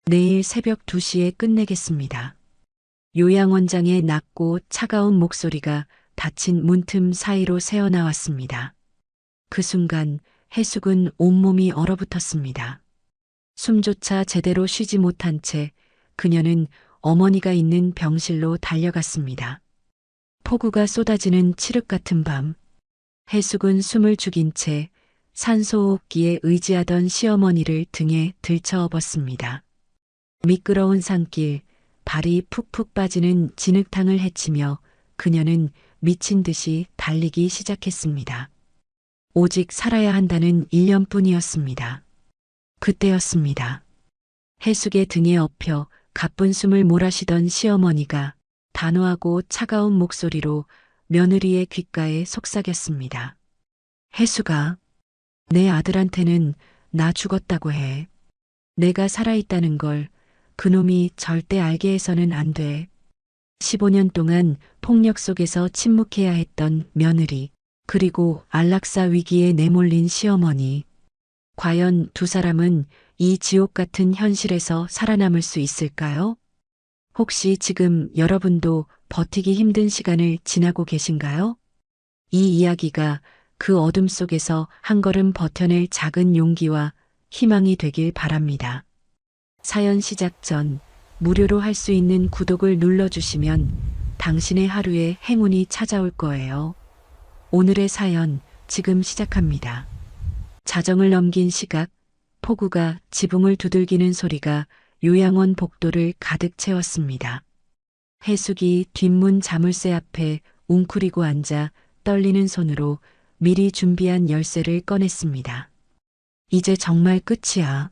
내일 새벽 2시에 끝내겠습니다. 요양원장의 낮고 차가운 목소리가 닫힌 문틈 사이로 새어나왔습니다. 그 순간 해숙은 온몸이 얼어붙었습니다. 숨조차 제대로 쉬지 못한 채 그녀는 어머니가 있는 병실로 달려갔습니다. 폭우가 쏟아지는 칠흑 같은 밤, 해숙은 숨을 죽인 채 산소호흡기에 의지하던 시어머니를 등에 들쳐업었습니다. 미끄러운 산길, 발이 푹푹 빠지는 진흙탕을 헤치며 그녀는 미친 듯이 달리기 시작했습니다. 오직 살아야 한다는 일념뿐이었습니다. 그때였습니다. 해숙의 등에 엎여 가쁜 숨을 몰아쉬던 시어머니가 단호하고 차가운 목소리로 며느리의 귓가에 속삭였습니다. 해숙아, 내 아들한테는 나 죽었다고 해. 내가 살아있다는 걸 그놈이 절대 알게 해서는 안 돼. 15년 동안 폭력 속에서 침묵해야 했던 며느리, 그리고 안락사 위기에 내몰린 시어머니. 과연 두 사람은 이 지옥 같은 현실에서 살아남을 수 있을까요? 혹시 지금 여러분도 버티기 힘든 시간을 지나고 계신가요? 이 이야기가 그 어둠 속에서 한 걸음 버텨낼 작은 용기와 희망이 되길 바랍니다. 사연 시작 전 무료로 할 수 있는 구독을 눌러주시면 당신의 하루에 행운이 찾아올 거예요. 오늘의 사연 지금 시작합니다. 자정을 넘긴 시각, 폭우가 지붕을 두들기는 소리가 요양원 복도를 가득 채웠습니다. 해숙이 뒷문 자물쇠 앞에 웅크리고 앉아 떨리는 손으로 미리 준비한 열쇠를 꺼냈습니다. 이제 정말 끝이야.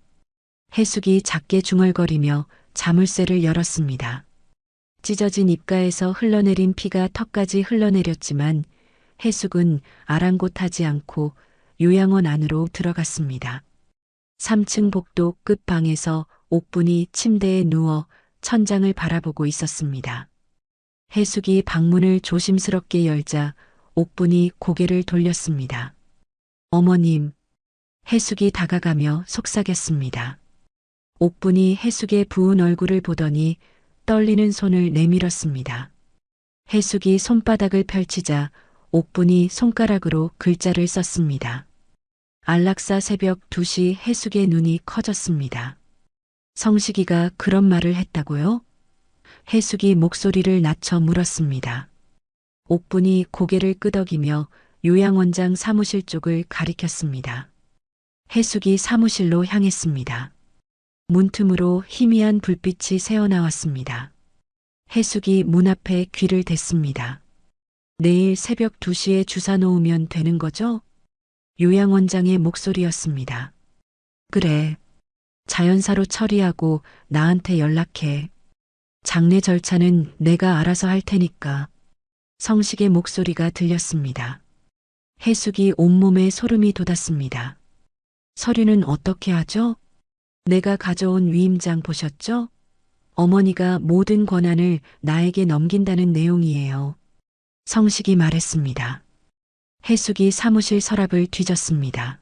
해숙이 작게 중얼거리며 자물쇠를 열었습니다. 찢어진 입가에서 흘러내린 피가 턱까지 흘러내렸지만 해숙은 아랑곳하지 않고 요양원 안으로 들어갔습니다. 3층 복도 끝 방에서 옥분이 침대에 누워 천장을 바라보고 있었습니다. 해숙이 방문을 조심스럽게 열자 옥분이 고개를 돌렸습니다. 어머님, 해숙이 다가가며 속삭였습니다. 옥분이 해숙의 부은 얼굴을 보더니 떨리는 손을 내밀었습니다. 해숙이 손바닥을 펼치자 옥분이 손가락으로 글자를 썼습니다. 안락사 새벽 2시 해숙의 눈이 커졌습니다. 성식이가 그런 말을 했다고요? 해숙이 목소리를 낮춰 물었습니다. 옥분이 고개를 끄덕이며 요양원장 사무실 쪽을 가리켰습니다. 해숙이 사무실로 향했습니다. 문틈으로 희미한 불빛이 새어나왔습니다. 해숙이 문 앞에 귀를 댔습니다. 내일 새벽 2시에 주사 놓으면 되는 거죠? 요양원장의 목소리였습니다. 그래. 자연사로 처리하고 나한테 연락해. 장례 절차는 내가 알아서 할 테니까. 성식의 목소리가 들렸습니다. 해숙이 온몸에 소름이 돋았습니다. 서류는 어떻게 하죠? 내가 가져온 위임장 보셨죠? 어머니가 모든 권한을 나에게 넘긴다는 내용이에요. 성식이 말했습니다. 해숙이 사무실 서랍을 뒤졌습니다.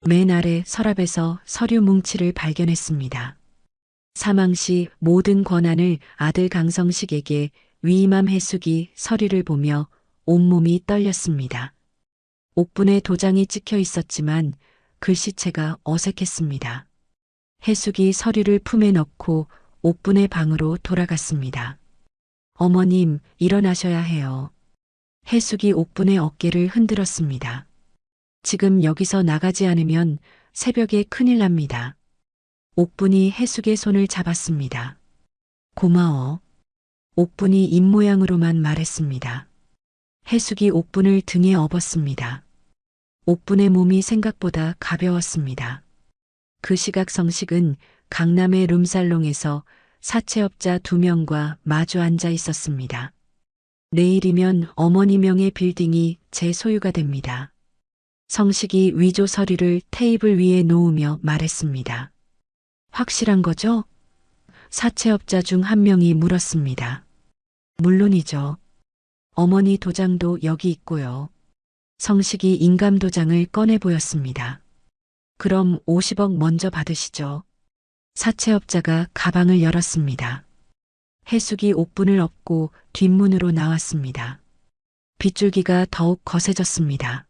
맨 아래 서랍에서 서류 뭉치를 발견했습니다. 사망 시 모든 권한을 아들 강성식에게 위임한 해숙이 서류를 보며 온몸이 떨렸습니다. 옥분의 도장이 찍혀 있었지만 글씨체가 어색했습니다. 해숙이 서류를 품에 넣고 옥분의 방으로 돌아갔습니다. 어머님, 일어나셔야 해요. 해숙이 옥분의 어깨를 흔들었습니다. 지금 여기서 나가지 않으면 새벽에 큰일 납니다. 옥분이 해숙의 손을 잡았습니다. 고마워. 옥분이 입모양으로만 말했습니다. 해숙이 옥분을 등에 업었습니다. 옥분의 몸이 생각보다 가벼웠습니다. 그 시각 성식은 강남의 룸살롱에서 사채업자 2명과 마주 앉아 있었습니다. 내일이면 어머니 명의 빌딩이 제 소유가 됩니다. 성식이 위조 서류를 테이블 위에 놓으며 말했습니다. 확실한 거죠? 사채업자 중 한 명이 물었습니다. 물론이죠. 어머니 도장도 여기 있고요. 성식이 인감 도장을 꺼내 보였습니다. 그럼 50억 먼저 받으시죠. 사채업자가 가방을 열었습니다. 해숙이 옥분을 업고 뒷문으로 나왔습니다. 빗줄기가 더욱 거세졌습니다.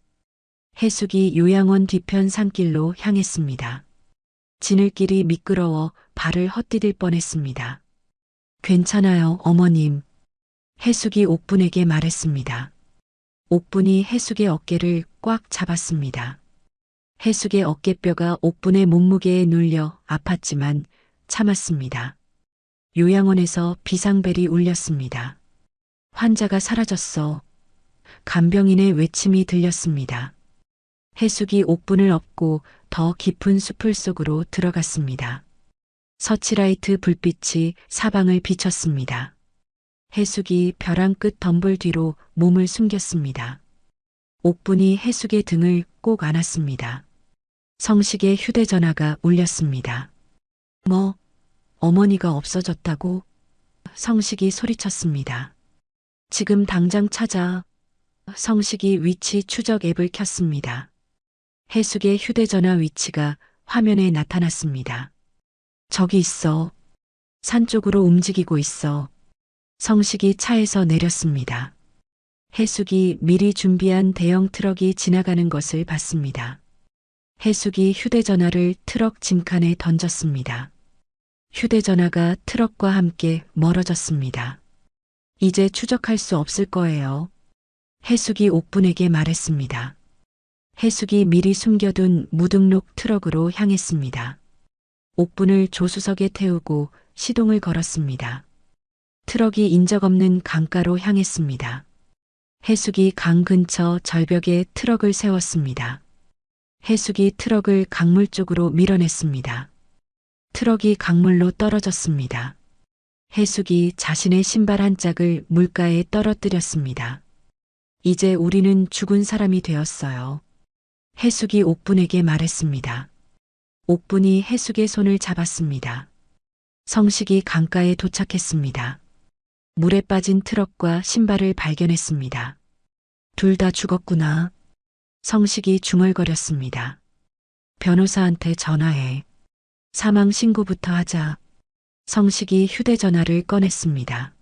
해숙이 요양원 뒤편 산길로 향했습니다. 지늘길이 미끄러워 발을 헛디딜 뻔했습니다. 괜찮아요, 어머님. 해숙이 옥분에게 말했습니다. 옥분이 해숙의 어깨를 꽉 잡았습니다. 해숙의 어깨뼈가 옥분의 몸무게에 눌려 아팠지만 참았습니다. 요양원에서 비상벨이 울렸습니다. 환자가 사라졌어. 간병인의 외침이 들렸습니다. 해숙이 옥분을 업고 더 깊은 숲을 속으로 들어갔습니다. 서치라이트 불빛이 사방을 비쳤습니다. 해숙이 벼랑 끝 덤불 뒤로 몸을 숨겼습니다. 옥분이 해숙의 등을 꼭 안았습니다. 성식의 휴대전화가 울렸습니다. 뭐, 어머니가 없어졌다고? 성식이 소리쳤습니다. 지금 당장 찾아. 성식이 위치 추적 앱을 켰습니다. 해숙의 휴대전화 위치가 화면에 나타났습니다. 저기 있어. 산 쪽으로 움직이고 있어. 성식이 차에서 내렸습니다. 해숙이 미리 준비한 대형 트럭이 지나가는 것을 봤습니다. 해숙이 휴대전화를 트럭 짐칸에 던졌습니다. 휴대전화가 트럭과 함께 멀어졌습니다. 이제 추적할 수 없을 거예요. 해숙이 옥분에게 말했습니다. 해숙이 미리 숨겨둔 무등록 트럭으로 향했습니다. 옥분을 조수석에 태우고 시동을 걸었습니다. 트럭이 인적 없는 강가로 향했습니다. 해숙이 강 근처 절벽에 트럭을 세웠습니다. 해숙이 트럭을 강물 쪽으로 밀어냈습니다. 트럭이 강물로 떨어졌습니다. 해숙이 자신의 신발 한 짝을 물가에 떨어뜨렸습니다. 이제 우리는 죽은 사람이 되었어요. 해숙이 옥분에게 말했습니다. 옥분이 해숙의 손을 잡았습니다. 성식이 강가에 도착했습니다. 물에 빠진 트럭과 신발을 발견했습니다. 둘 다 죽었구나. 성식이 중얼거렸습니다. 변호사한테 전화해. 사망 신고부터 하자. 성식이 휴대전화를 꺼냈습니다.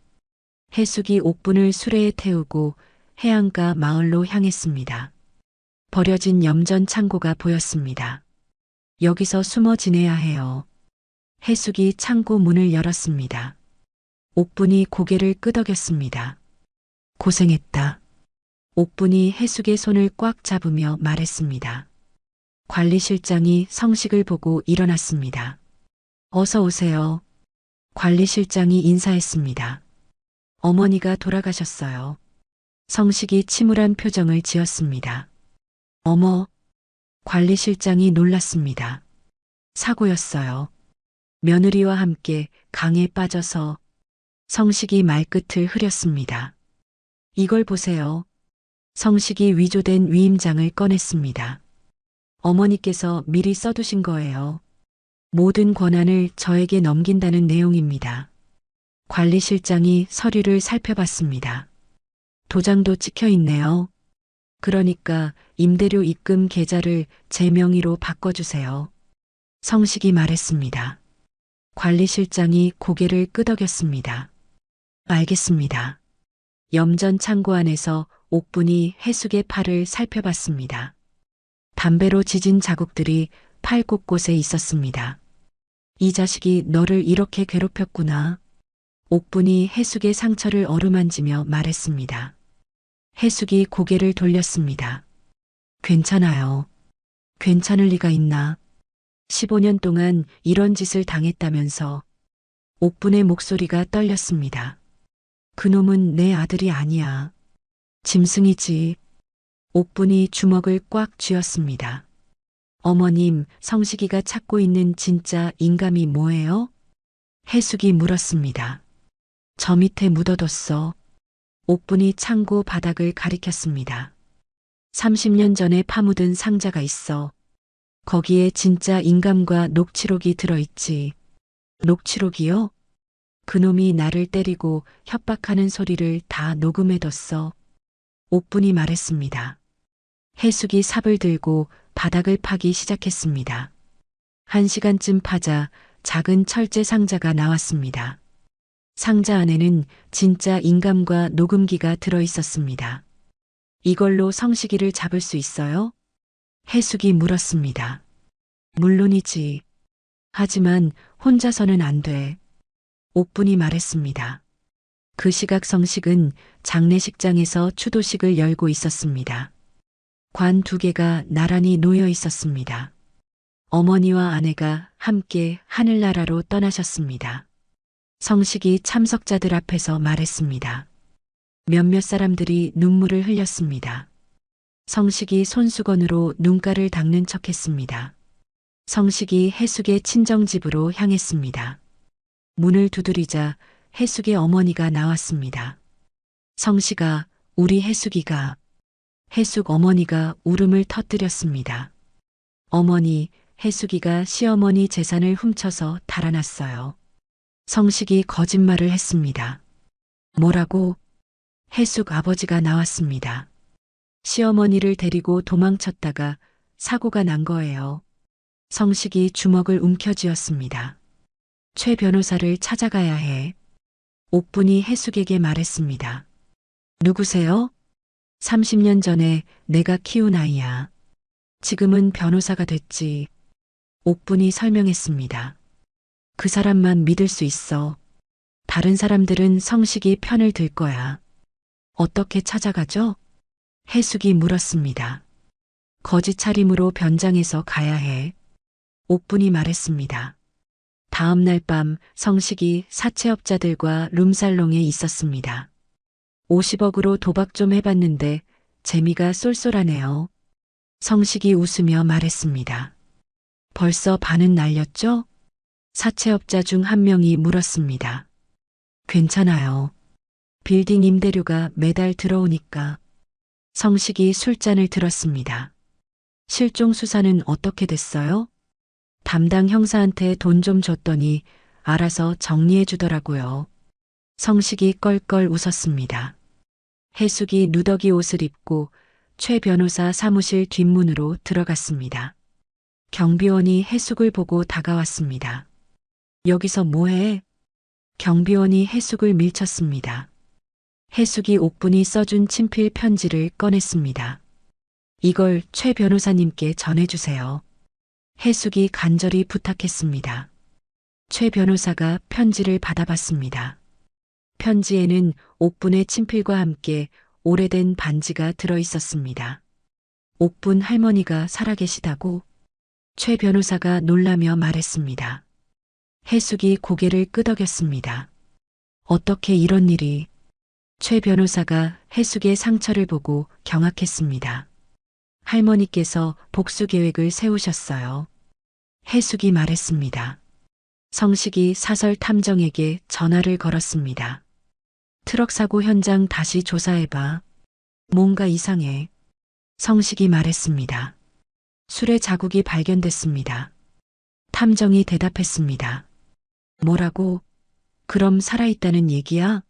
해숙이 옥분을 수레에 태우고 해안가 마을로 향했습니다. 버려진 염전 창고가 보였습니다. 여기서 숨어 지내야 해요. 해숙이 창고 문을 열었습니다. 옥분이 고개를 끄덕였습니다. 고생했다. 옥분이 해숙의 손을 꽉 잡으며 말했습니다. 관리실장이 성식을 보고 일어났습니다. 어서 오세요. 관리실장이 인사했습니다. 어머니가 돌아가셨어요. 성식이 침울한 표정을 지었습니다. 어머, 관리실장이 놀랐습니다. 사고였어요. 며느리와 함께 강에 빠져서 성식이 말끝을 흐렸습니다. 이걸 보세요. 성식이 위조된 위임장을 꺼냈습니다. 어머니께서 미리 써두신 거예요. 모든 권한을 저에게 넘긴다는 내용입니다. 관리실장이 서류를 살펴봤습니다. 도장도 찍혀 있네요. 그러니까 임대료 입금 계좌를 제 명의로 바꿔주세요. 성식이 말했습니다. 관리실장이 고개를 끄덕였습니다. 알겠습니다. 염전 창고 안에서 옥분이 해숙의 팔을 살펴봤습니다. 담배로 지진 자국들이 팔 곳곳에 있었습니다. 이 자식이 너를 이렇게 괴롭혔구나. 옥분이 해숙의 상처를 어루만지며 말했습니다. 해숙이 고개를 돌렸습니다. 괜찮아요. 괜찮을 리가 있나. 15년 동안 이런 짓을 당했다면서. 옥분의 목소리가 떨렸습니다. 그놈은 내 아들이 아니야. 짐승이지. 옥분이 주먹을 꽉 쥐었습니다. 어머님, 성식이가 찾고 있는 진짜 인감이 뭐예요? 해숙이 물었습니다. 저 밑에 묻어뒀어. 옥분이 창고 바닥을 가리켰습니다. 30년 전에 파묻은 상자가 있어. 거기에 진짜 인감과 녹취록이 들어있지. 녹취록이요? 그놈이 나를 때리고 협박하는 소리를 다 녹음해뒀어. 옥분이 말했습니다. 해숙이 삽을 들고 바닥을 파기 시작했습니다. 1시간쯤 파자 작은 철제 상자가 나왔습니다. 상자 안에는 진짜 인감과 녹음기가 들어 있었습니다. 이걸로 성식이를 잡을 수 있어요? 해숙이 물었습니다. 물론이지. 하지만 혼자서는 안 돼. 옥분이 말했습니다. 그 시각 성식은 장례식장에서 추도식을 열고 있었습니다. 관 2개가 나란히 놓여 있었습니다. 어머니와 아내가 함께 하늘나라로 떠나셨습니다. 성식이 참석자들 앞에서 말했습니다. 몇몇 사람들이 눈물을 흘렸습니다. 성식이 손수건으로 눈가를 닦는 척했습니다. 성식이 해숙의 친정집으로 향했습니다. 문을 두드리자 해숙의 어머니가 나왔습니다. 성식아, 우리 해숙이가. 해숙 어머니가 울음을 터뜨렸습니다. 어머니, 해숙이가 시어머니 재산을 훔쳐서 달아났어요. 성식이 거짓말을 했습니다. 뭐라고? 해숙 아버지가 나왔습니다. 시어머니를 데리고 도망쳤다가 사고가 난 거예요. 성식이 주먹을 움켜쥐었습니다. 최 변호사를 찾아가야 해. 옥분이 해숙에게 말했습니다. 누구세요? 30년 전에 내가 키운 아이야. 지금은 변호사가 됐지. 옥분이 설명했습니다. 그 사람만 믿을 수 있어. 다른 사람들은 성식이 편을 들 거야. 어떻게 찾아가죠? 해숙이 물었습니다. 거짓 차림으로 변장해서 가야 해. 옥분이 말했습니다. 다음 날 밤 성식이 사채업자들과 룸살롱에 있었습니다. 50억으로 도박 좀 해봤는데 재미가 쏠쏠하네요. 성식이 웃으며 말했습니다. 벌써 반은 날렸죠? 사채업자 중 한 명이 물었습니다. 괜찮아요. 빌딩 임대료가 매달 들어오니까. 성식이 술잔을 들었습니다. 실종 수사는 어떻게 됐어요? 담당 형사한테 돈 좀 줬더니 알아서 정리해 주더라고요. 성식이 껄껄 웃었습니다. 해숙이 누더기 옷을 입고 최 변호사 사무실 뒷문으로 들어갔습니다. 경비원이 해숙을 보고 다가왔습니다. 여기서 뭐해? 경비원이 해숙을 밀쳤습니다. 해숙이 옥분이 써준 친필 편지를 꺼냈습니다. 이걸 최 변호사님께 전해주세요. 해숙이 간절히 부탁했습니다. 최 변호사가 편지를 받아봤습니다. 편지에는 옥분의 친필과 함께 오래된 반지가 들어 있었습니다. 옥분 할머니가 살아계시다고? 최 변호사가 놀라며 말했습니다. 해숙이 고개를 끄덕였습니다. 어떻게 이런 일이? 최 변호사가 해숙의 상처를 보고 경악했습니다. 할머니께서 복수 계획을 세우셨어요. 해숙이 말했습니다. 성식이 사설 탐정에게 전화를 걸었습니다. 트럭 사고 현장 다시 조사해봐. 뭔가 이상해. 성식이 말했습니다. 술의 자국이 발견됐습니다. 탐정이 대답했습니다. 뭐라고? 그럼 살아있다는 얘기야?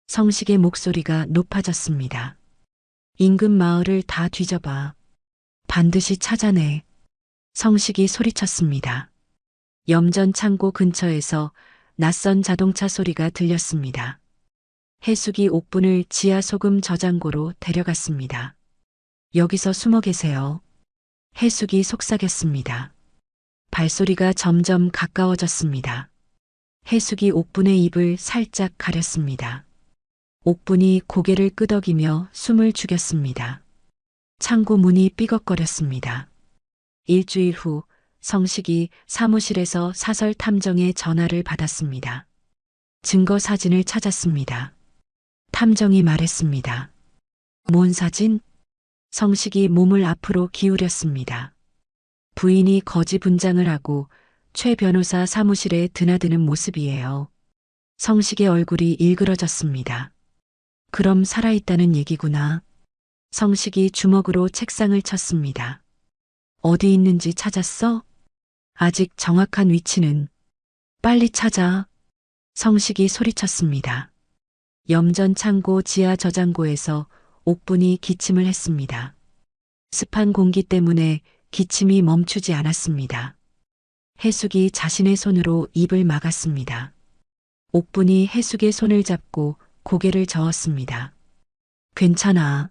성식의 목소리가 높아졌습니다. 인근 마을을 다 뒤져봐. 반드시 찾아내. 성식이 소리쳤습니다. 염전 창고 근처에서 낯선 자동차 소리가 들렸습니다. 해숙이 옥분을 지하 소금 저장고로 데려갔습니다. 여기서 숨어 계세요. 해숙이 속삭였습니다. 발소리가 점점 가까워졌습니다. 해숙이 옥분의 입을 살짝 가렸습니다. 옥분이 고개를 끄덕이며 숨을 죽였습니다. 창고 문이 삐걱거렸습니다. 일주일 후 성식이 사무실에서 사설 탐정의 전화를 받았습니다. 증거 사진을 찾았습니다. 탐정이 말했습니다. 뭔 사진? 성식이 몸을 앞으로 기울였습니다. 부인이 거지 분장을 하고 최 변호사 사무실에 드나드는 모습이에요. 성식의 얼굴이 일그러졌습니다. 그럼 살아있다는 얘기구나. 성식이 주먹으로 책상을 쳤습니다. 어디 있는지 찾았어? 아직 정확한 위치는. 빨리 찾아. 성식이 소리쳤습니다. 염전 창고 지하 저장고에서 옥분이 기침을 했습니다. 습한 공기 때문에 기침이 멈추지 않았습니다. 해숙이 자신의 손으로 입을 막았습니다. 옥분이 해숙의 손을 잡고 고개를 저었습니다. 괜찮아.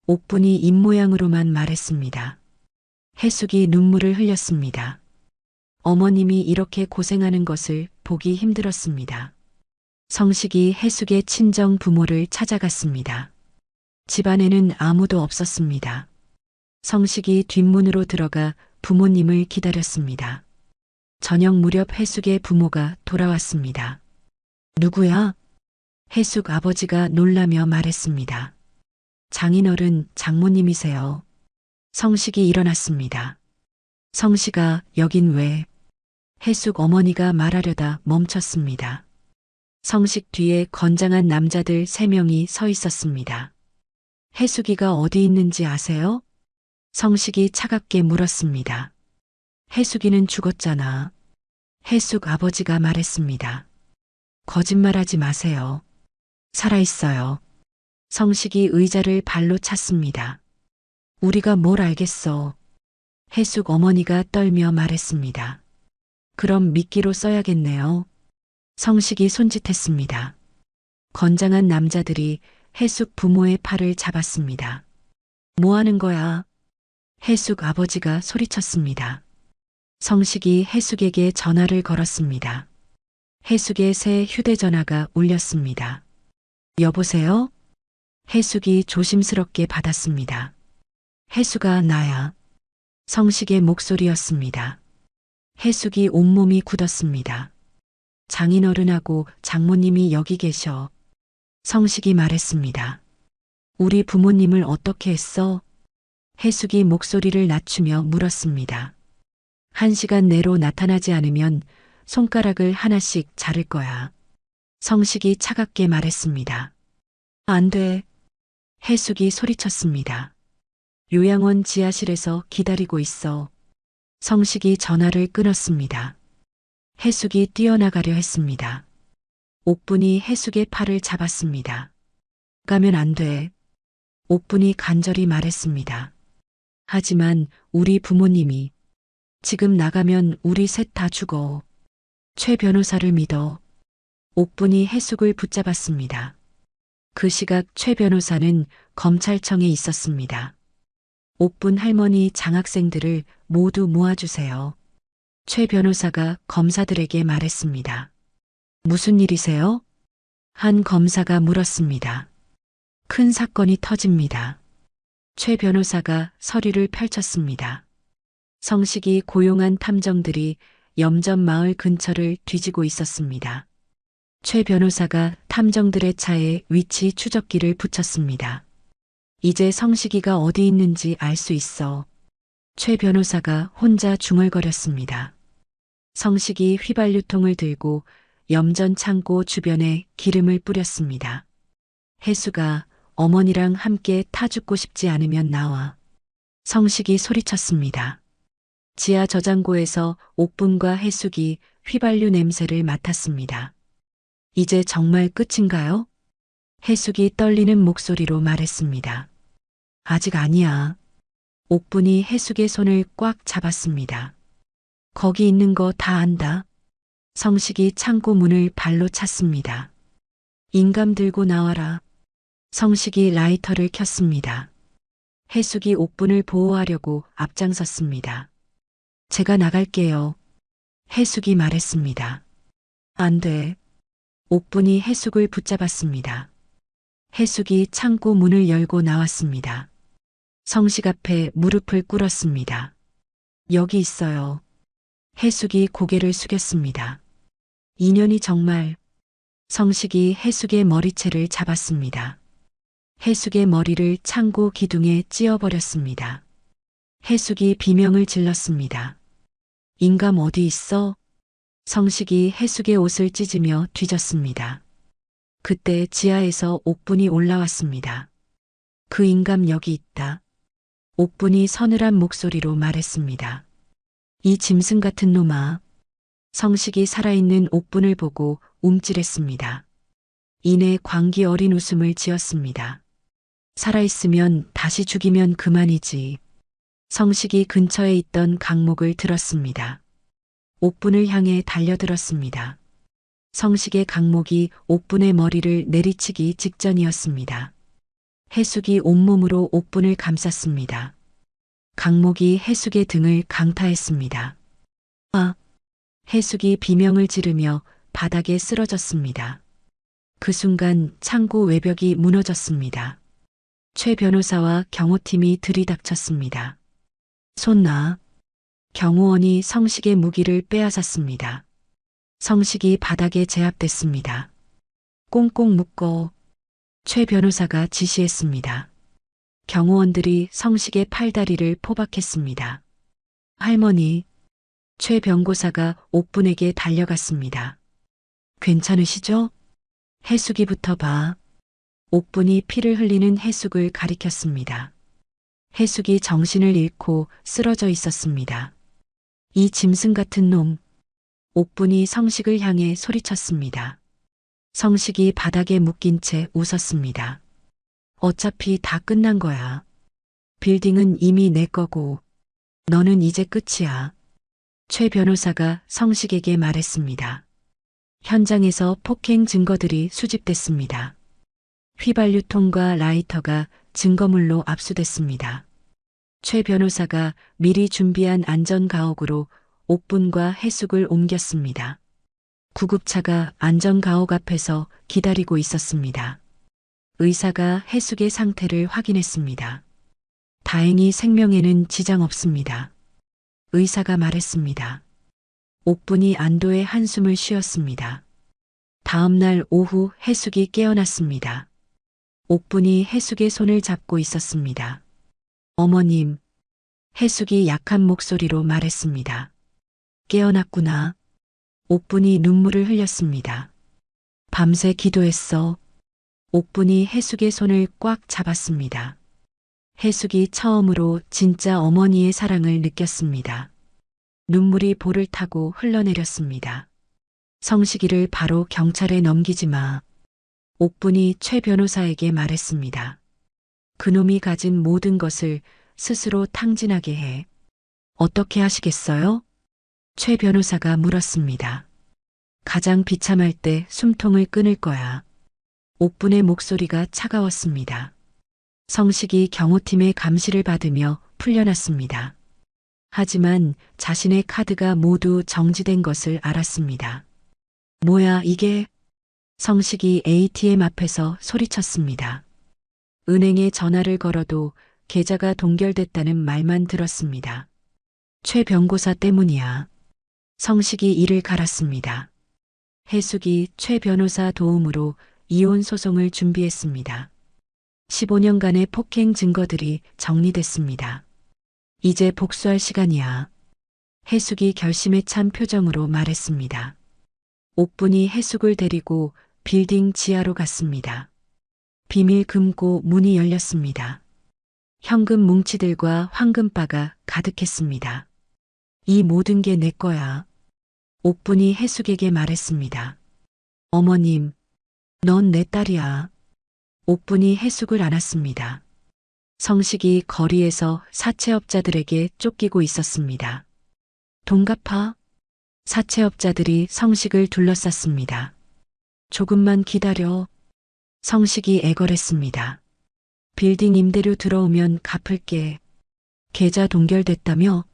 옥분이 입모양으로만 말했습니다. 해숙이 눈물을 흘렸습니다. 어머님이 이렇게 고생하는 것을 보기 힘들었습니다. 성식이 해숙의 친정 부모를 찾아갔습니다. 집안에는 아무도 없었습니다. 성식이 뒷문으로 들어가 부모님을 기다렸습니다. 저녁 무렵 해숙의 부모가 돌아왔습니다. 누구야? 해숙 아버지가 놀라며 말했습니다. 장인어른 장모님이세요. 성식이 일어났습니다. 성식아, 여긴 왜? 해숙 어머니가 말하려다 멈췄습니다. 성식 뒤에 건장한 남자들 3명이 서 있었습니다. 해숙이가 어디 있는지 아세요? 성식이 차갑게 물었습니다. 해숙이는 죽었잖아. 해숙 아버지가 말했습니다. 거짓말하지 마세요. 살아있어요. 성식이 의자를 발로 찼습니다. 우리가 뭘 알겠어. 해숙 어머니가 떨며 말했습니다. 그럼 미끼로 써야겠네요. 성식이 손짓했습니다. 건장한 남자들이 해숙 부모의 팔을 잡았습니다. 뭐 하는 거야? 해숙 아버지가 소리쳤습니다. 성식이 해숙에게 전화를 걸었습니다. 해숙의 새 휴대전화가 울렸습니다. 여보세요? 해숙이 조심스럽게 받았습니다. 해숙아, 나야. 성식의 목소리였습니다. 해숙이 온몸이 굳었습니다. 장인어른하고 장모님이 여기 계셔. 성식이 말했습니다. 우리 부모님을 어떻게 했어? 해숙이 목소리를 낮추며 물었습니다. 1시간 내로 나타나지 않으면 손가락을 하나씩 자를 거야. 성식이 차갑게 말했습니다. 안 돼. 해숙이 소리쳤습니다. 요양원 지하실에서 기다리고 있어. 성식이 전화를 끊었습니다. 해숙이 뛰어나가려 했습니다. 옥분이 해숙의 팔을 잡았습니다. 가면 안 돼. 옥분이 간절히 말했습니다. 하지만 우리 부모님이 지금 나가면 우리 셋 다 죽어. 최 변호사를 믿어. 옥분이 해숙을 붙잡았습니다. 그 시각 최 변호사는 검찰청에 있었습니다. 옥분 할머니 장학생들을 모두 모아주세요. 최 변호사가 검사들에게 말했습니다. 무슨 일이세요? 한 검사가 물었습니다. 큰 사건이 터집니다. 최 변호사가 서류를 펼쳤습니다. 성식이 고용한 탐정들이 염전 마을 근처를 뒤지고 있었습니다. 최 변호사가 탐정들의 차에 위치 추적기를 붙였습니다. 이제 성식이가 어디 있는지 알 수 있어. 최 변호사가 혼자 중얼거렸습니다. 성식이 휘발유통을 들고 염전 창고 주변에 기름을 뿌렸습니다. 해수가 어머니랑 함께 타 죽고 싶지 않으면 나와. 성식이 소리쳤습니다. 지하 저장고에서 옥분과 해숙이 휘발유 냄새를 맡았습니다. 이제 정말 끝인가요? 해숙이 떨리는 목소리로 말했습니다. 아직 아니야. 옥분이 해숙의 손을 꽉 잡았습니다. 거기 있는 거 다 안다. 성식이 창고 문을 발로 찼습니다. 인감 들고 나와라. 성식이 라이터를 켰습니다. 해숙이 옥분을 보호하려고 앞장섰습니다. 제가 나갈게요. 해숙이 말했습니다. 안 돼. 옥분이 해숙을 붙잡았습니다. 해숙이 창고 문을 열고 나왔습니다. 성식 앞에 무릎을 꿇었습니다. 여기 있어요. 해숙이 고개를 숙였습니다. 인연이 정말. 성식이 해숙의 머리채를 잡았습니다. 해숙의 머리를 창고 기둥에 찧어버렸습니다. 해숙이 비명을 질렀습니다. 인감 어디 있어? 성식이 해숙의 옷을 찢으며 뒤졌습니다. 그때 지하에서 옥분이 올라왔습니다. 그 인감 여기 있다. 옥분이 서늘한 목소리로 말했습니다. 이 짐승 같은 놈아. 성식이 살아있는 옥분을 보고 움찔했습니다. 이내 광기 어린 웃음을 지었습니다. 살아있으면 다시 죽이면 그만이지. 성식이 근처에 있던 강목을 들었습니다. 옥분을 향해 달려들었습니다. 성식의 강목이 옥분의 머리를 내리치기 직전이었습니다. 해숙이 온몸으로 옥분을 감쌌습니다. 강목이 해숙의 등을 강타했습니다. 아! 해숙이 비명을 지르며 바닥에 쓰러졌습니다. 그 순간 창고 외벽이 무너졌습니다. 최 변호사와 경호팀이 들이닥쳤습니다. 손 놔. 경호원이 성식의 무기를 빼앗았습니다. 성식이 바닥에 제압됐습니다. 꽁꽁 묶어. 최 변호사가 지시했습니다. 경호원들이 성식의 팔다리를 포박했습니다. 할머니. 최 변고사가 옥분에게 달려갔습니다. 괜찮으시죠? 해숙이부터 봐. 옥분이 피를 흘리는 해숙을 가리켰습니다. 해숙이 정신을 잃고 쓰러져 있었습니다. 이 짐승 같은 놈. 옥분이 성식을 향해 소리쳤습니다. 성식이 바닥에 묶인 채 웃었습니다. 어차피 다 끝난 거야. 빌딩은 이미 내 거고 너는 이제 끝이야. 최 변호사가 성식에게 말했습니다. 현장에서 폭행 증거들이 수집됐습니다. 휘발유통과 라이터가 증거물로 압수됐습니다. 최 변호사가 미리 준비한 안전가옥으로 옥분과 해숙을 옮겼습니다. 구급차가 안전가옥 앞에서 기다리고 있었습니다. 의사가 해숙의 상태를 확인했습니다. 다행히 생명에는 지장 없습니다. 의사가 말했습니다. 옥분이 안도의 한숨을 쉬었습니다. 다음 날 오후 해숙이 깨어났습니다. 옥분이 해숙의 손을 잡고 있었습니다. 어머님, 해숙이 약한 목소리로 말했습니다. 깨어났구나. 옥분이 눈물을 흘렸습니다. 밤새 기도했어. 옥분이 해숙의 손을 꽉 잡았습니다. 해숙이 처음으로 진짜 어머니의 사랑을 느꼈습니다. 눈물이 볼을 타고 흘러내렸습니다. 성식이를 바로 경찰에 넘기지 마. 옥분이 최 변호사에게 말했습니다. 그놈이 가진 모든 것을 스스로 탕진하게 해. 어떻게 하시겠어요? 최 변호사가 물었습니다. 가장 비참할 때 숨통을 끊을 거야. 옥분의 목소리가 차가웠습니다. 성식이 경호팀의 감시를 받으며 풀려났습니다. 하지만 자신의 카드가 모두 정지된 것을 알았습니다. 뭐야 이게? 성식이 ATM 앞에서 소리쳤습니다. 은행에 전화를 걸어도 계좌가 동결됐다는 말만 들었습니다. 최 변고사 때문이야. 성식이 이를 갈았습니다. 해숙이 최 변호사 도움으로 이혼 소송을 준비했습니다. 15년간의 폭행 증거들이 정리됐습니다. 이제 복수할 시간이야. 해숙이 결심에 찬 표정으로 말했습니다. 옥분이 해숙을 데리고 빌딩 지하로 갔습니다. 비밀 금고 문이 열렸습니다. 현금 뭉치들과 황금바가 가득했습니다. 이 모든 게 내 거야. 옥분이 해숙에게 말했습니다. 어머님, 넌 내 딸이야. 옥분이 해숙을 안았습니다. 성식이 거리에서 사채업자들에게 쫓기고 있었습니다. 돈 갚아. 사채업자들이 성식을 둘러쌌습니다. 조금만 기다려. 성식이 애걸했습니다. 빌딩 임대료 들어오면 갚을게. 계좌 동결됐다며?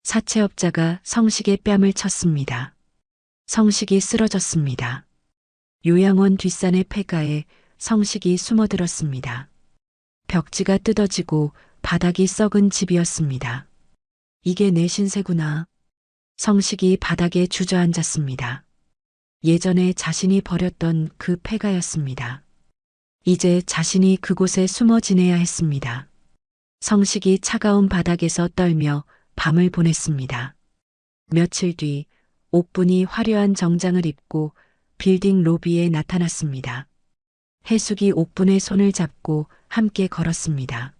사채업자가 성식의 뺨을 쳤습니다. 성식이 쓰러졌습니다. 요양원 뒷산의 폐가에 성식이 숨어들었습니다. 벽지가 뜯어지고 바닥이 썩은 집이었습니다. 이게 내 신세구나. 성식이 바닥에 주저앉았습니다. 예전에 자신이 버렸던 그 폐가였습니다. 이제 자신이 그곳에 숨어 지내야 했습니다. 성식이 차가운 바닥에서 떨며 밤을 보냈습니다. 며칠 뒤 옥분이 화려한 정장을 입고 빌딩 로비에 나타났습니다. 해숙이 옥분의 손을 잡고 함께 걸었습니다.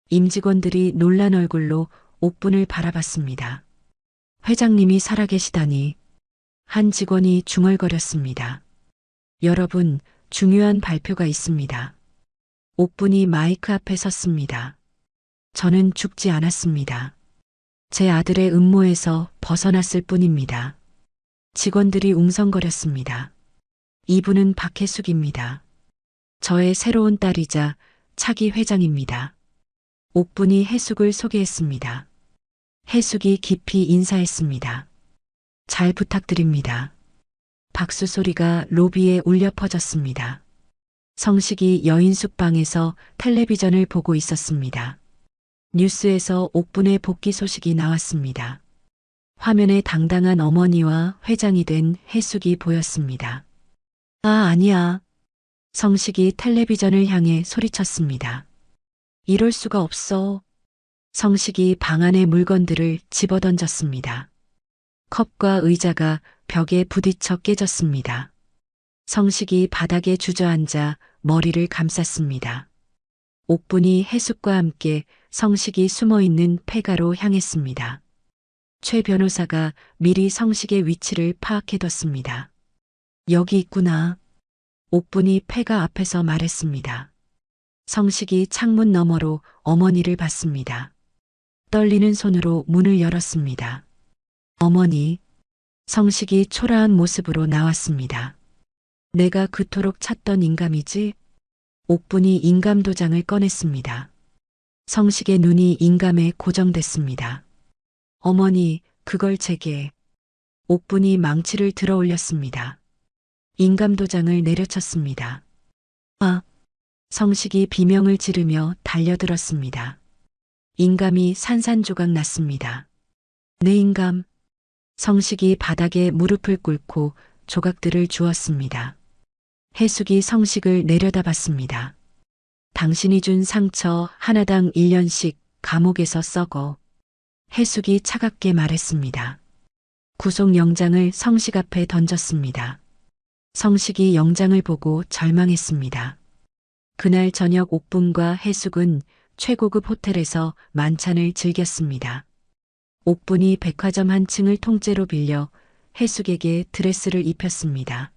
임직원들이 놀란 얼굴로 옥분을 바라봤습니다. 회장님이 살아계시다니. 한 직원이 중얼거렸습니다. 여러분, 중요한 발표가 있습니다. 옥분이 마이크 앞에 섰습니다. 저는 죽지 않았습니다. 제 아들의 음모에서 벗어났을 뿐입니다. 직원들이 웅성거렸습니다. 이분은 박혜숙입니다. 저의 새로운 딸이자 차기 회장입니다. 옥분이 혜숙을 소개했습니다. 혜숙이 깊이 인사했습니다. 잘 부탁드립니다. 박수 소리가 로비에 울려 퍼졌습니다. 성식이 여인 숙방에서 텔레비전을 보고 있었습니다. 뉴스에서 옥분의 복귀 소식이 나왔습니다. 화면에 당당한 어머니와 회장이 된 혜숙이 보였습니다. 아, 아니야. 성식이 텔레비전을 향해 소리쳤습니다. 이럴 수가 없어. 성식이 방 안의 물건들을 집어던졌습니다. 컵과 의자가 벽에 부딪혀 깨졌습니다. 성식이 바닥에 주저앉아 머리를 감쌌습니다. 옥분이 혜숙과 함께 성식이 숨어있는 폐가로 향했습니다. 최 변호사가 미리 성식의 위치를 파악해뒀습니다. 여기 있구나. 옥분이 폐가 앞에서 말했습니다. 성식이 창문 너머로 어머니를 봤습니다. 떨리는 손으로 문을 열었습니다. 어머니, 성식이 초라한 모습으로 나왔습니다. 내가 그토록 찾던 인감이지? 옥분이 인감 도장을 꺼냈습니다. 성식의 눈이 인감에 고정됐습니다. 어머니, 그걸 제게. 옥분이 망치를 들어 올렸습니다. 인감 도장을 내려쳤습니다. 아! 성식이 비명을 지르며 달려들었습니다. 인감이 산산조각 났습니다. 내 인감. 성식이 바닥에 무릎을 꿇고 조각들을 주었습니다. 혜숙이 성식을 내려다봤습니다. 당신이 준 상처 하나당 1년씩 감옥에서 썩어. 혜숙이 차갑게 말했습니다. 구속영장을 성식 앞에 던졌습니다. 성식이 영장을 보고 절망했습니다. 그날 저녁 옥분과 혜숙은 최고급 호텔에서 만찬을 즐겼습니다. 옥분이 백화점 한 층을 통째로 빌려 혜숙에게 드레스를 입혔습니다.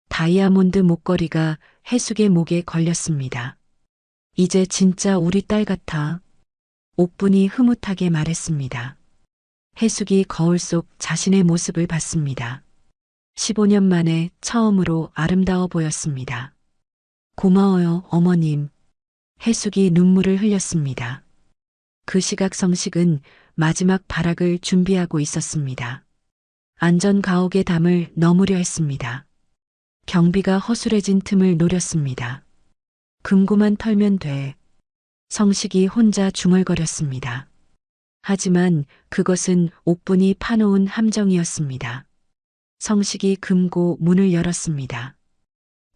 다이아몬드 목걸이가 혜숙의 목에 걸렸습니다. 이제 진짜 우리 딸 같아. 옥분이 흐뭇하게 말했습니다. 혜숙이 거울 속 자신의 모습을 봤습니다. 15년 만에 처음으로 아름다워 보였습니다. 고마워요, 어머님. 혜숙이 눈물을 흘렸습니다. 그 시각 성식은 마지막 발악을 준비하고 있었습니다. 안전 가옥의 담을 넘으려 했습니다. 경비가 허술해진 틈을 노렸습니다. 금고만 털면 돼. 성식이 혼자 중얼거렸습니다. 하지만 그것은 옥분이 파놓은 함정이었습니다. 성식이 금고 문을 열었습니다.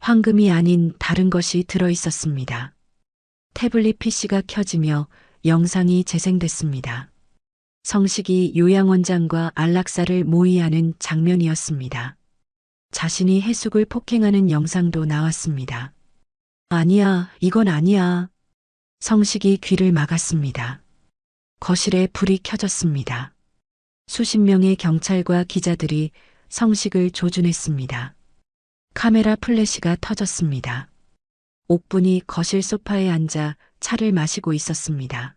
황금이 아닌 다른 것이 들어 있었습니다. 태블릿 PC가 켜지며 영상이 재생됐습니다. 성식이 요양원장과 안락사를 모의하는 장면이었습니다. 자신이 혜숙을 폭행하는 영상도 나왔습니다. 아니야, 이건 아니야. 성식이 귀를 막았습니다. 거실에 불이 켜졌습니다. 수십 명의 경찰과 기자들이 성식을 조준했습니다. 카메라 플래시가 터졌습니다. 옥분이 거실 소파에 앉아 차를 마시고 있었습니다.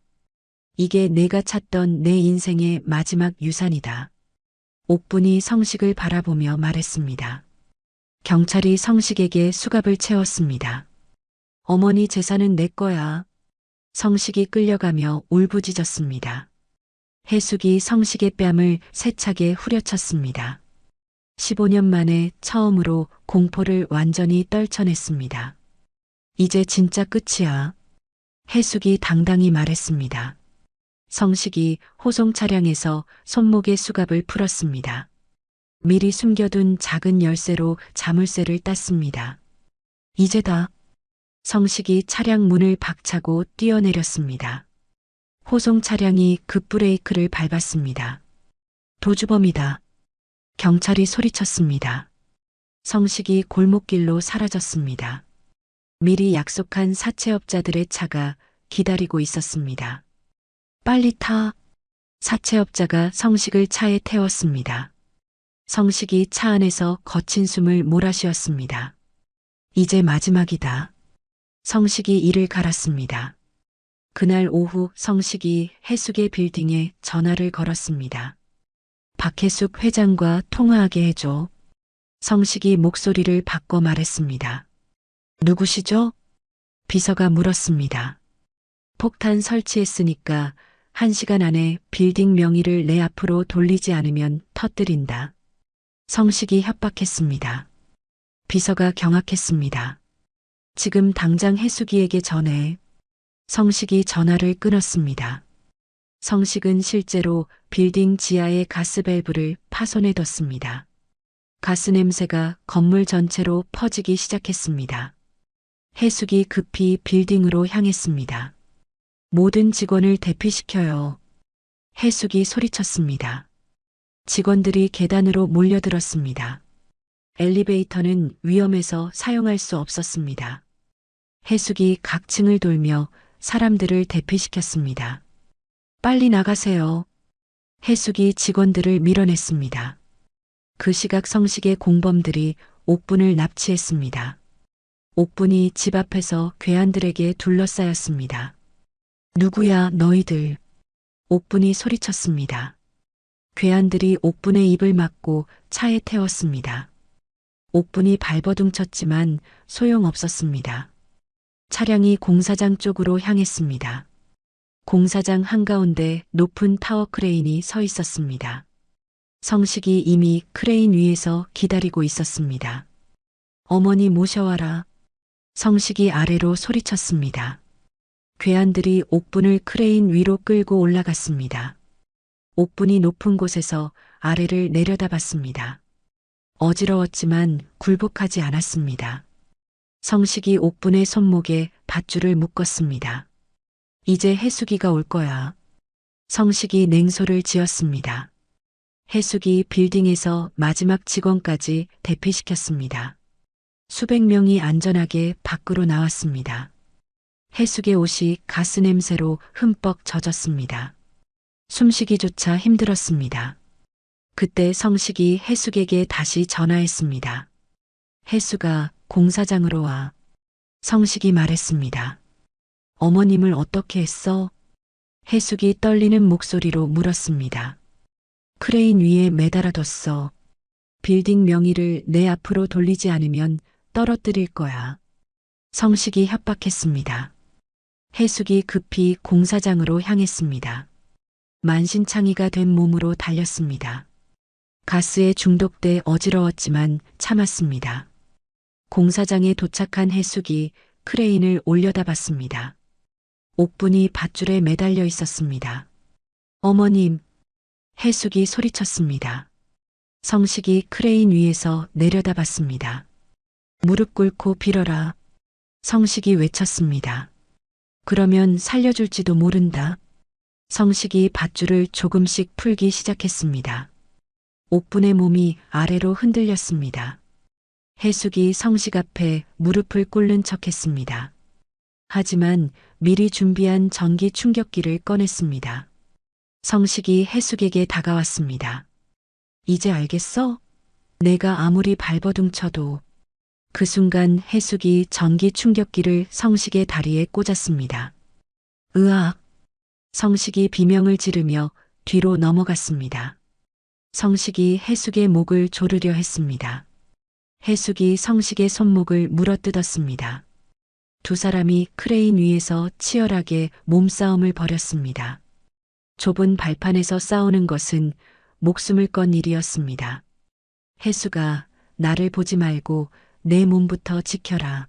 이게 내가 찾던 내 인생의 마지막 유산이다. 옥분이 성식을 바라보며 말했습니다. 경찰이 성식에게 수갑을 채웠습니다. 어머니 재산은 내 거야. 성식이 끌려가며 울부짖었습니다. 혜숙이 성식의 뺨을 세차게 후려쳤습니다. 15년 만에 처음으로 공포를 완전히 떨쳐냈습니다. 이제 진짜 끝이야. 혜숙이 당당히 말했습니다. 성식이 호송 차량에서 손목의 수갑을 풀었습니다. 미리 숨겨둔 작은 열쇠로 자물쇠를 땄습니다. 이제다. 성식이 차량 문을 박차고 뛰어내렸습니다. 호송 차량이 급브레이크를 밟았습니다. 도주범이다. 경찰이 소리쳤습니다. 성식이 골목길로 사라졌습니다. 미리 약속한 사채업자들의 차가 기다리고 있었습니다. 빨리 타. 사채업자가 성식을 차에 태웠습니다. 성식이 차 안에서 거친 숨을 몰아쉬었습니다. 이제 마지막이다. 성식이 이를 갈았습니다. 그날 오후 성식이 해숙의 빌딩에 전화를 걸었습니다. 박해숙 회장과 통화하게 해줘. 성식이 목소리를 바꿔 말했습니다. 누구시죠? 비서가 물었습니다. 폭탄 설치했으니까 1시간 안에 빌딩 명의를 내 앞으로 돌리지 않으면 터뜨린다. 성식이 협박했습니다. 비서가 경악했습니다. 지금 당장 해숙이에게 전해. 성식이 전화를 끊었습니다. 성식은 실제로 빌딩 지하의 가스밸브를 파손해뒀습니다. 가스 냄새가 건물 전체로 퍼지기 시작했습니다. 해숙이 급히 빌딩으로 향했습니다. 모든 직원을 대피시켜요. 해숙이 소리쳤습니다. 직원들이 계단으로 몰려들었습니다. 엘리베이터는 위험해서 사용할 수 없었습니다. 해숙이 각 층을 돌며 사람들을 대피시켰습니다. 빨리 나가세요. 해숙이 직원들을 밀어냈습니다. 그 시각 성식의 공범들이 옥분을 납치했습니다. 옥분이 집 앞에서 괴한들에게 둘러싸였습니다. 누구야 너희들? 옥분이 소리쳤습니다. 괴한들이 옥분의 입을 막고 차에 태웠습니다. 옥분이 발버둥 쳤지만 소용없었습니다. 차량이 공사장 쪽으로 향했습니다. 공사장 한가운데 높은 타워 크레인이 서 있었습니다. 성식이 이미 크레인 위에서 기다리고 있었습니다. 어머니 모셔와라. 성식이 아래로 소리쳤습니다. 괴한들이 옥분을 크레인 위로 끌고 올라갔습니다. 옥분이 높은 곳에서 아래를 내려다봤습니다. 어지러웠지만 굴복하지 않았습니다. 성식이 옥분의 손목에 밧줄을 묶었습니다. 이제 해숙이가 올 거야. 성식이 냉소를 지었습니다. 해숙이 빌딩에서 마지막 직원까지 대피시켰습니다. 수백 명이 안전하게 밖으로 나왔습니다. 해숙의 옷이 가스 냄새로 흠뻑 젖었습니다. 숨쉬기조차 힘들었습니다. 그때 성식이 해숙에게 다시 전화했습니다. 해숙아, 공사장으로 와. 성식이 말했습니다. 어머님을 어떻게 했어? 해숙이 떨리는 목소리로 물었습니다. 크레인 위에 매달아뒀어. 빌딩 명의를 내 앞으로 돌리지 않으면 떨어뜨릴 거야. 성식이 협박했습니다. 해숙이 급히 공사장으로 향했습니다. 만신창이가 된 몸으로 달렸습니다. 가스에 중독돼 어지러웠지만 참았습니다. 공사장에 도착한 해숙이 크레인을 올려다봤습니다. 옥분이 밧줄에 매달려 있었습니다. 어머님, 해숙이 소리쳤습니다. 성식이 크레인 위에서 내려다봤습니다. 무릎 꿇고 빌어라. 성식이 외쳤습니다. 그러면 살려줄지도 모른다. 성식이 밧줄을 조금씩 풀기 시작했습니다. 옥분의 몸이 아래로 흔들렸습니다. 해숙이 성식 앞에 무릎을 꿇는 척했습니다. 하지만 미리 준비한 전기 충격기를 꺼냈습니다. 성식이 해숙에게 다가왔습니다. 이제 알겠어? 내가 아무리 발버둥 쳐도. 그 순간 해숙이 전기 충격기를 성식의 다리에 꽂았습니다. 으악! 성식이 비명을 지르며 뒤로 넘어갔습니다. 성식이 해숙의 목을 조르려 했습니다. 해숙이 성식의 손목을 물어뜯었습니다. 두 사람이 크레인 위에서 치열하게 몸싸움을 벌였습니다. 좁은 발판에서 싸우는 것은 목숨을 건 일이었습니다. 해숙아, 나를 보지 말고 내 몸부터 지켜라.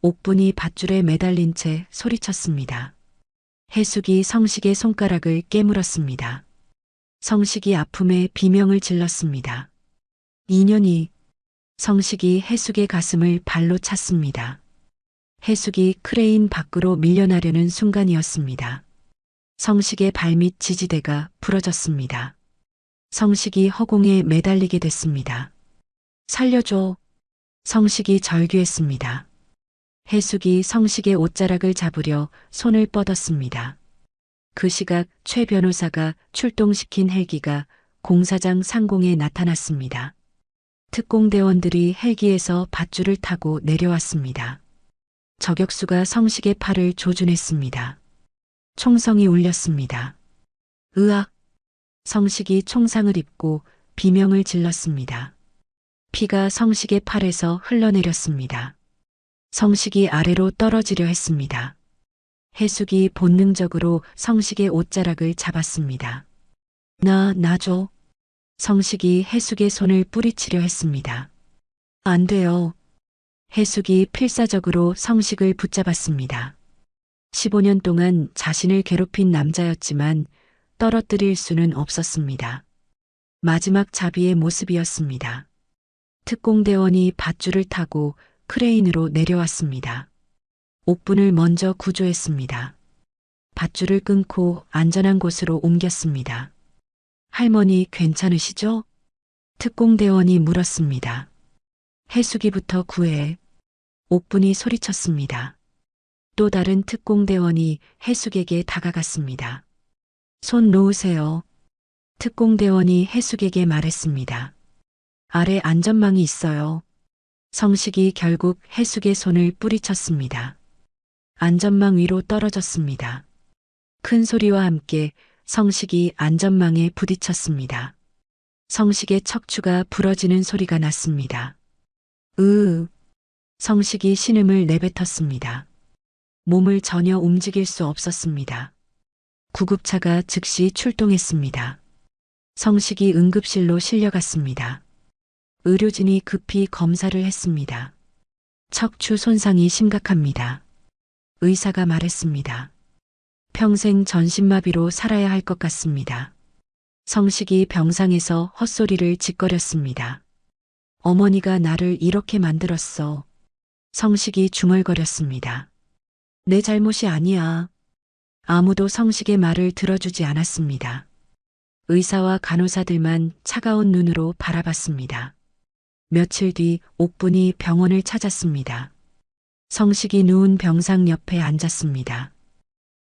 옥분이 밧줄에 매달린 채 소리쳤습니다. 해숙이 성식의 손가락을 깨물었습니다. 성식이 아픔에 비명을 질렀습니다. 인연이. 성식이 해숙의 가슴을 발로 찼습니다. 해숙이 크레인 밖으로 밀려나려는 순간이었습니다. 성식의 발밑 지지대가 부러졌습니다. 성식이 허공에 매달리게 됐습니다. 살려줘. 성식이 절규했습니다. 해숙이 성식의 옷자락을 잡으려 손을 뻗었습니다. 그 시각 최 변호사가 출동시킨 헬기가 공사장 상공에 나타났습니다. 특공대원들이 헬기에서 밧줄을 타고 내려왔습니다. 저격수가 성식의 팔을 조준했습니다. 총성이 울렸습니다. 으악! 성식이 총상을 입고 비명을 질렀습니다. 피가 성식의 팔에서 흘러내렸습니다. 성식이 아래로 떨어지려 했습니다. 해숙이 본능적으로 성식의 옷자락을 잡았습니다. 놔줘. 성식이 해숙의 손을 뿌리치려 했습니다. 안 돼요. 해숙이 필사적으로 성식을 붙잡았습니다. 15년 동안 자신을 괴롭힌 남자였지만 떨어뜨릴 수는 없었습니다. 마지막 자비의 모습이었습니다. 특공대원이 밧줄을 타고 크레인으로 내려왔습니다. 옥분을 먼저 구조했습니다. 밧줄을 끊고 안전한 곳으로 옮겼습니다. 할머니 괜찮으시죠? 특공대원이 물었습니다. 해숙이부터 구해. 옥분이 소리쳤습니다. 또 다른 특공대원이 해숙에게 다가갔습니다. 손 놓으세요. 특공대원이 해숙에게 말했습니다. 아래 안전망이 있어요. 성식이 결국 해숙의 손을 뿌리쳤습니다. 안전망 위로 떨어졌습니다. 큰 소리와 함께 성식이 안전망에 부딪혔습니다. 성식의 척추가 부러지는 소리가 났습니다. 성식이 신음을 내뱉었습니다. 몸을 전혀 움직일 수 없었습니다. 구급차가 즉시 출동했습니다. 성식이 응급실로 실려갔습니다. 의료진이 급히 검사를 했습니다. 척추 손상이 심각합니다. 의사가 말했습니다. 평생 전신마비로 살아야 할 것 같습니다. 성식이 병상에서 헛소리를 짓거렸습니다. 어머니가 나를 이렇게 만들었어. 성식이 중얼거렸습니다. 내 잘못이 아니야. 아무도 성식의 말을 들어주지 않았습니다. 의사와 간호사들만 차가운 눈으로 바라봤습니다. 며칠 뒤 옥분이 병원을 찾았습니다. 성식이 누운 병상 옆에 앉았습니다.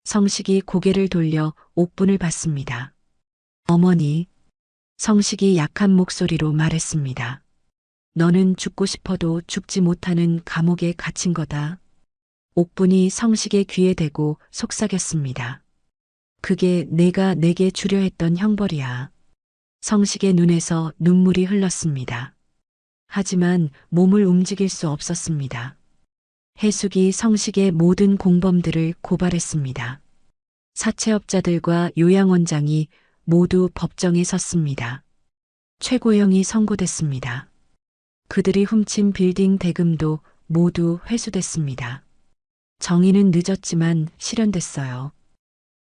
성식이 고개를 돌려 옥분을 봤습니다. 어머니, 성식이 약한 목소리로 말했습니다. 너는 죽고 싶어도 죽지 못하는 감옥에 갇힌 거다. 옥분이 성식의 귀에 대고 속삭였습니다. 그게 내가 내게 주려 했던 형벌이야. 성식의 눈에서 눈물이 흘렀습니다. 하지만 몸을 움직일 수 없었습니다. 해숙이 성식의 모든 공범들을 고발했습니다. 사채업자들과 요양원장이 모두 법정에 섰습니다. 최고형이 선고됐습니다. 그들이 훔친 빌딩 대금도 모두 회수됐습니다. 정의는 늦었지만 실현됐어요.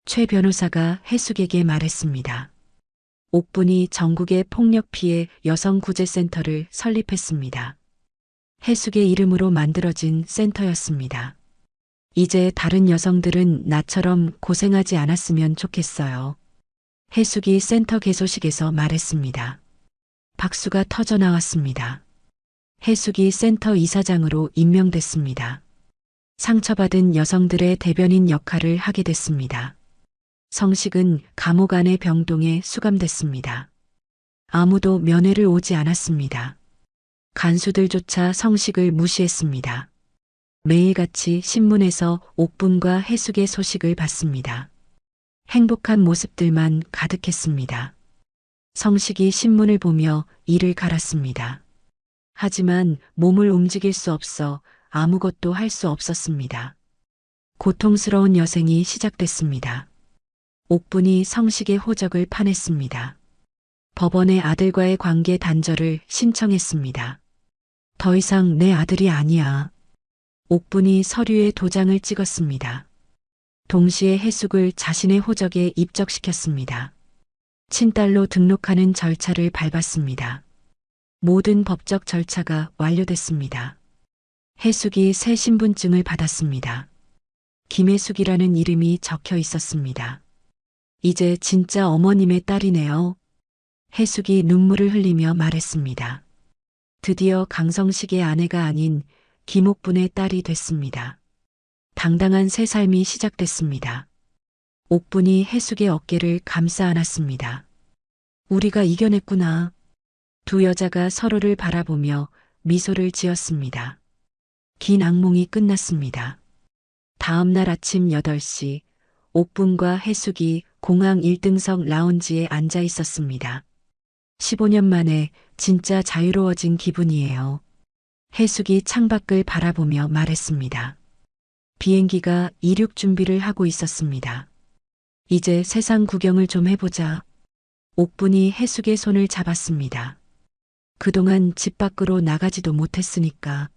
최 변호사가 해숙에게 말했습니다. 옥분이 전국의 폭력 피해 여성구제센터를 설립했습니다. 해숙의 이름으로 만들어진 센터였습니다. 이제 다른 여성들은 나처럼 고생하지 않았으면 좋겠어요. 해숙이 센터 개소식에서 말했습니다. 박수가 터져 나왔습니다. 해숙이 센터 이사장으로 임명됐습니다. 상처받은 여성들의 대변인 역할을 하게 됐습니다. 성식은 감옥 안의 병동에 수감됐습니다. 아무도 면회를 오지 않았습니다. 간수들조차 성식을 무시했습니다. 매일같이 신문에서 옥분과 해숙의 소식을 봤습니다. 행복한 모습들만 가득했습니다. 성식이 신문을 보며 이를 갈았습니다. 하지만 몸을 움직일 수 없어 아무것도 할 수 없었습니다. 고통스러운 여생이 시작됐습니다. 옥분이 성식의 호적을 파냈습니다. 법원에 아들과의 관계 단절을 신청했습니다. 더 이상 내 아들이 아니야. 옥분이 서류에 도장을 찍었습니다. 동시에 해숙을 자신의 호적에 입적시켰습니다. 친딸로 등록하는 절차를 밟았습니다. 모든 법적 절차가 완료됐습니다. 해숙이 새 신분증을 받았습니다. 김해숙이라는 이름이 적혀 있었습니다. 이제 진짜 어머님의 딸이네요. 해숙이 눈물을 흘리며 말했습니다. 드디어 강성식의 아내가 아닌 김옥분의 딸이 됐습니다. 당당한 새 삶이 시작됐습니다. 옥분이 해숙의 어깨를 감싸 안았습니다. 우리가 이겨냈구나. 두 여자가 서로를 바라보며 미소를 지었습니다. 긴 악몽이 끝났습니다. 다음 날 아침 8시 옥분과 해숙이 공항 1등석 라운지에 앉아 있었습니다. 15년 만에 진짜 자유로워진 기분이에요. 해숙이 창밖을 바라보며 말했습니다. 비행기가 이륙 준비를 하고 있었습니다. 이제 세상 구경을 좀 해보자. 옥분이 해숙의 손을 잡았습니다. 그동안 집 밖으로 나가지도 못했으니까.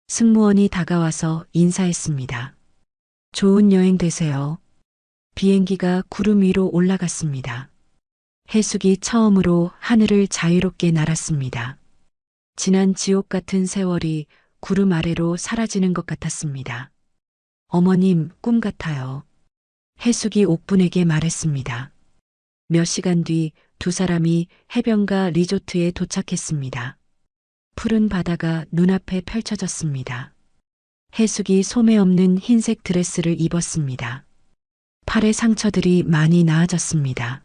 승무원이 다가와서 인사했습니다. 좋은 여행 되세요. 비행기가 구름 위로 올라갔습니다. 해숙이 처음으로 하늘을 자유롭게 날았습니다. 지난 지옥 같은 세월이 구름 아래로 사라지는 것 같았습니다. 어머님, 꿈 같아요. 해숙이 옥분에게 말했습니다. 몇 시간 뒤 두 사람이 해변가 리조트에 도착했습니다. 푸른 바다가 눈앞에 펼쳐졌습니다. 해숙이 소매 없는 흰색 드레스를 입었습니다. 팔의 상처들이 많이 나아졌습니다.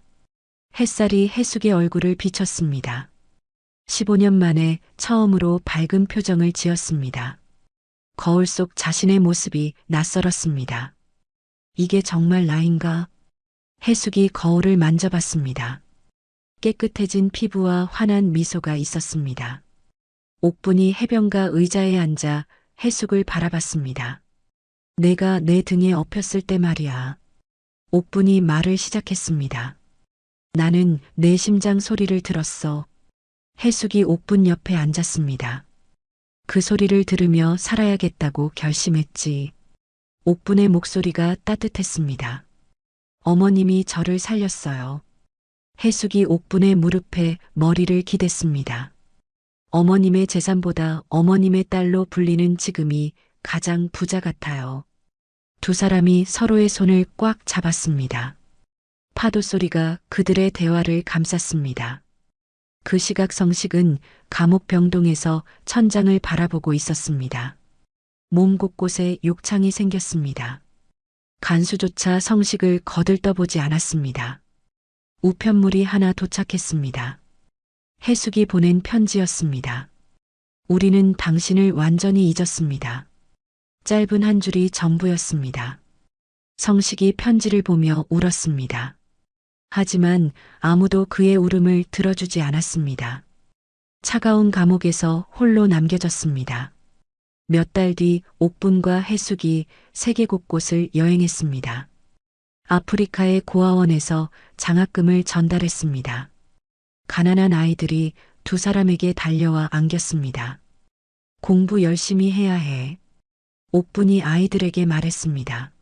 햇살이 해숙의 얼굴을 비쳤습니다. 15년 만에 처음으로 밝은 표정을 지었습니다. 거울 속 자신의 모습이 낯설었습니다. 이게 정말 나인가? 해숙이 거울을 만져봤습니다. 깨끗해진 피부와 환한 미소가 있었습니다. 옥분이 해변가 의자에 앉아 해숙을 바라봤습니다. 내가 내 등에 엎였을 때 말이야. 옥분이 말을 시작했습니다. 나는 내 심장 소리를 들었어. 해숙이 옥분 옆에 앉았습니다. 그 소리를 들으며 살아야겠다고 결심했지. 옥분의 목소리가 따뜻했습니다. 어머님이 저를 살렸어요. 해숙이 옥분의 무릎에 머리를 기댔습니다. 어머님의 재산보다 어머님의 딸로 불리는 지금이 가장 부자 같아요. 두 사람이 서로의 손을 꽉 잡았습니다. 파도 소리가 그들의 대화를 감쌌습니다. 그 시각 성식은 감옥 병동에서 천장을 바라보고 있었습니다. 몸 곳곳에 욕창이 생겼습니다. 간수조차 성식을 거들떠보지 않았습니다. 우편물이 하나 도착했습니다. 해숙이 보낸 편지였습니다. 우리는 당신을 완전히 잊었습니다. 짧은 한 줄이 전부였습니다. 성식이 편지를 보며 울었습니다. 하지만 아무도 그의 울음을 들어주지 않았습니다. 차가운 감옥에서 홀로 남겨졌습니다. 몇 달 뒤 옥분과 해숙이 세계 곳곳을 여행했습니다. 아프리카의 고아원에서 장학금을 전달했습니다. 가난한 아이들이 두 사람에게 달려와 안겼습니다. 공부 열심히 해야 해. 옥분이 아이들에게 말했습니다.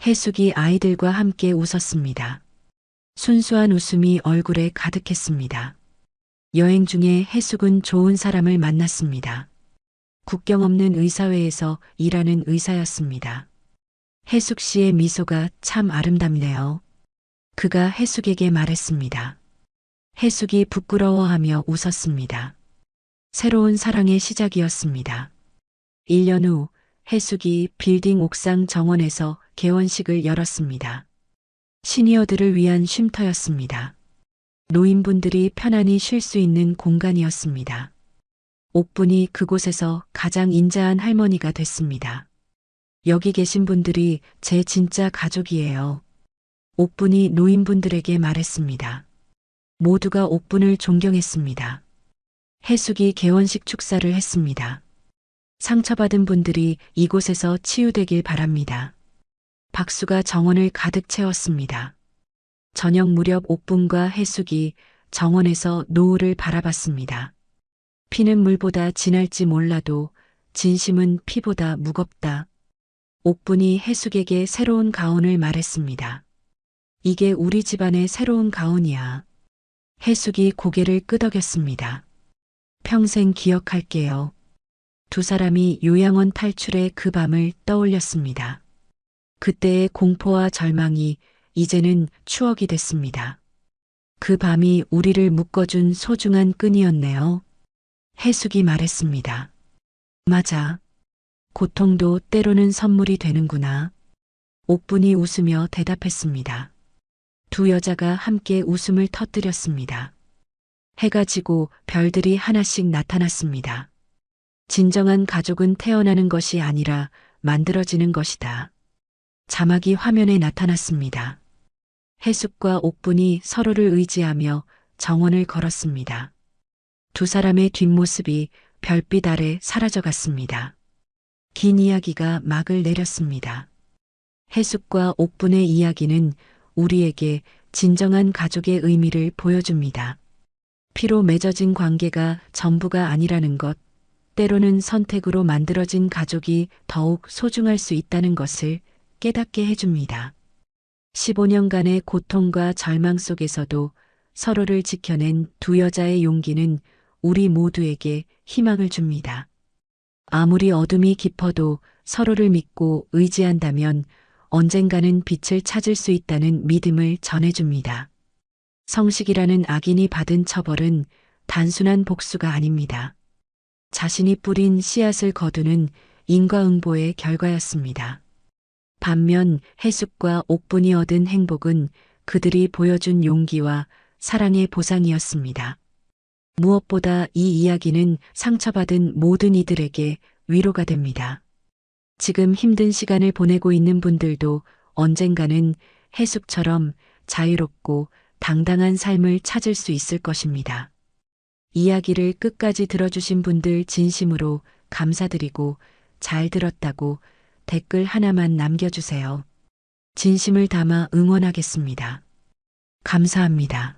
해숙이 아이들과 함께 웃었습니다. 순수한 웃음이 얼굴에 가득했습니다. 여행 중에 해숙은 좋은 사람을 만났습니다. 국경 없는 의사회에서 일하는 의사였습니다. 해숙 씨의 미소가 참 아름답네요. 그가 해숙에게 말했습니다. 해숙이 부끄러워하며 웃었습니다. 새로운 사랑의 시작이었습니다. 1년 후 해숙이 빌딩 옥상 정원에서 개원식을 열었습니다. 시니어들을 위한 쉼터였습니다. 노인분들이 편안히 쉴 수 있는 공간이었습니다. 옥분이 그곳에서 가장 인자한 할머니가 됐습니다. 여기 계신 분들이 제 진짜 가족이에요. 옥분이 노인분들에게 말했습니다. 모두가 옥분을 존경했습니다. 해숙이 개원식 축사를 했습니다. 상처받은 분들이 이곳에서 치유되길 바랍니다. 박수가 정원을 가득 채웠습니다. 저녁 무렵 옥분과 해숙이 정원에서 노을을 바라봤습니다. 피는 물보다 진할지 몰라도 진심은 피보다 무겁다. 옥분이 해숙에게 새로운 가운을 말했습니다. 이게 우리 집안의 새로운 가운이야. 해숙이 고개를 끄덕였습니다. 평생 기억할게요. 두 사람이 요양원 탈출의 그 밤을 떠올렸습니다. 그때의 공포와 절망이 이제는 추억이 됐습니다. 그 밤이 우리를 묶어준 소중한 끈이었네요. 해숙이 말했습니다. 맞아. 고통도 때로는 선물이 되는구나. 옥분이 웃으며 대답했습니다. 두 여자가 함께 웃음을 터뜨렸습니다. 해가 지고 별들이 하나씩 나타났습니다. 진정한 가족은 태어나는 것이 아니라 만들어지는 것이다. 자막이 화면에 나타났습니다. 해숙과 옥분이 서로를 의지하며 정원을 걸었습니다. 두 사람의 뒷모습이 별빛 아래 사라져갔습니다. 긴 이야기가 막을 내렸습니다. 해숙과 옥분의 이야기는 우리에게 진정한 가족의 의미를 보여줍니다. 피로 맺어진 관계가 전부가 아니라는 것, 때로는 선택으로 만들어진 가족이 더욱 소중할 수 있다는 것을 깨닫게 해줍니다. 15년간의 고통과 절망 속에서도 서로를 지켜낸 두 여자의 용기는 우리 모두에게 희망을 줍니다. 아무리 어둠이 깊어도 서로를 믿고 의지한다면 언젠가는 빛을 찾을 수 있다는 믿음을 전해줍니다. 성식이라는 악인이 받은 처벌은 단순한 복수가 아닙니다. 자신이 뿌린 씨앗을 거두는 인과응보의 결과였습니다. 반면 해숙과 옥분이 얻은 행복은 그들이 보여준 용기와 사랑의 보상이었습니다. 무엇보다 이 이야기는 상처받은 모든 이들에게 위로가 됩니다. 지금 힘든 시간을 보내고 있는 분들도 언젠가는 해숙처럼 자유롭고 당당한 삶을 찾을 수 있을 것입니다. 이야기를 끝까지 들어주신 분들 진심으로 감사드리고 잘 들었다고 댓글 하나만 남겨주세요. 진심을 담아 응원하겠습니다. 감사합니다.